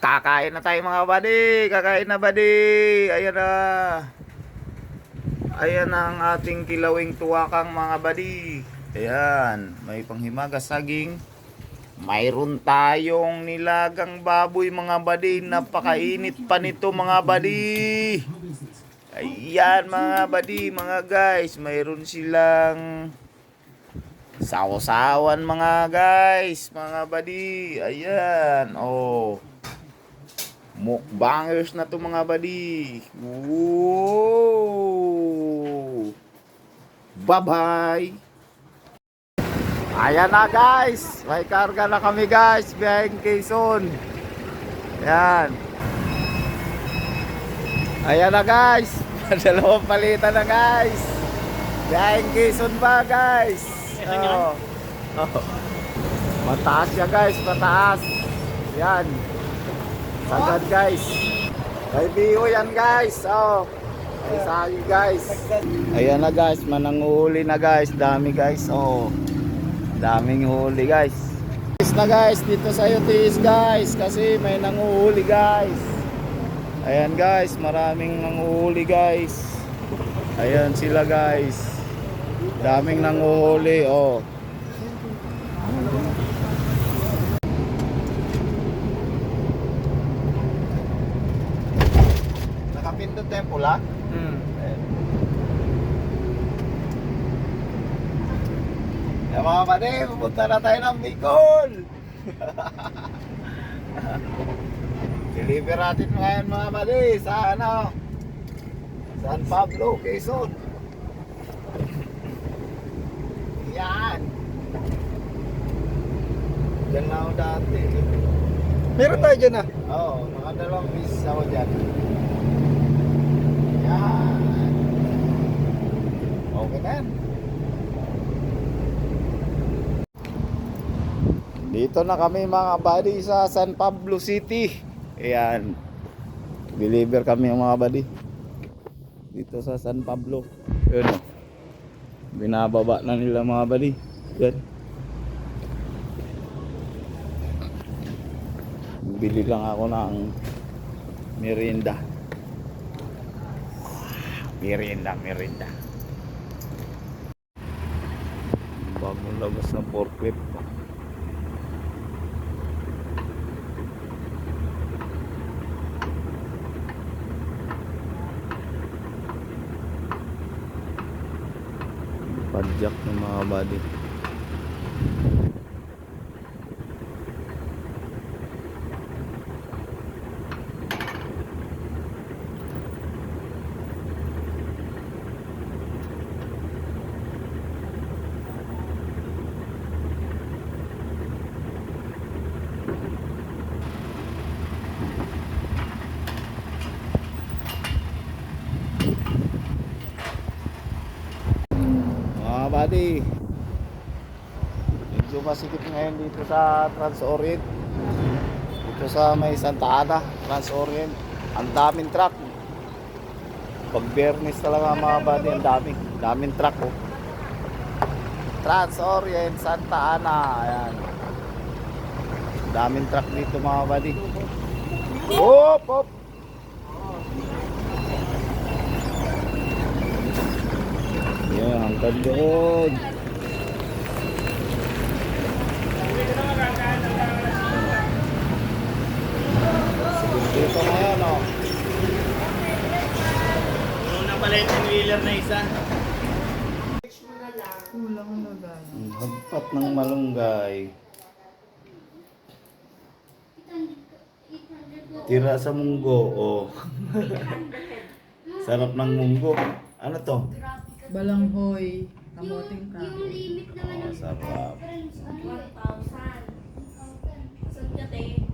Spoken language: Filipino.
Kakain na tayo mga buddy. Kakain na buddy. Ayan na. Ayan ang ating kilawing tuwakang mga buddy. Ayan. May panghimagas saging. Mayroon tayong nilagang baboy mga buddy. Napakainit pa nito mga buddy. Ayan mga buddy, mga guys. Mayroon silang saw-sawan mga guys, mga buddy. Ayan, oh. Mukbangers na to mga buddy. Wow. Bye-bye. Ayan na guys. May karga na kami guys. Biyaheng Quezon. Ayan. Ayan na guys. Dalawang palitan na guys. Biyaheng Quezon ba guys? Oh. Oh. Mataas siya guys. Mataas. Yan. Sagad guys. May biho yan guys. Oh. May sagi guys. Ayan na guys. Mananguhuli na guys. Dami guys. Oh. Daming huli guys. Na guys. Dito sa UTS guys. Kasi may nanguhuli guys. Ayan guys. Maraming nanguhuli guys. Ayan sila guys. Daming nanguhuli. Oh. Nakapindot tayo pula? Kaya mga pade, pupunta na tayo ng Bicol. Deliver natin ngayon mga pade sa ano, San Pablo, Quezon. Yan. Diyan na ako dati. Meron tayo dyan ah. Oo, mga 2 pieces ako dyan. Yan. Okay na yan. Dito na kami mga buddy sa San Pablo City. Ayan. Deliver kami mga buddy. Dito sa San Pablo. Yun o. Binababa na nila mga buddy. Yan. Bili lang ako ng merienda. Merienda. Bagong labas ng forklift. Padjak ng mga buddy. Buddy, medyo masikip ngayon dito sa Trans-Orient, dito sa may Santa Ana, Trans-Orient. Ang daming truck. Pag Biyernes talaga mga buddy, ang daming truck oh. Trans-Orient, Santa Ana. Ayan, daming truck dito mga buddy. Hop. Yan, hanggang doon. Dito na yan, oh. Puno na pala yung wheeler na isa. Kulang na guys. Hagpat ng malunggay. Tira sa munggo, oh. Sarap ng munggo. Ano to? Balanghoy. Kamuting ka. Oh, sarap. 1,000. Saan ka tayo?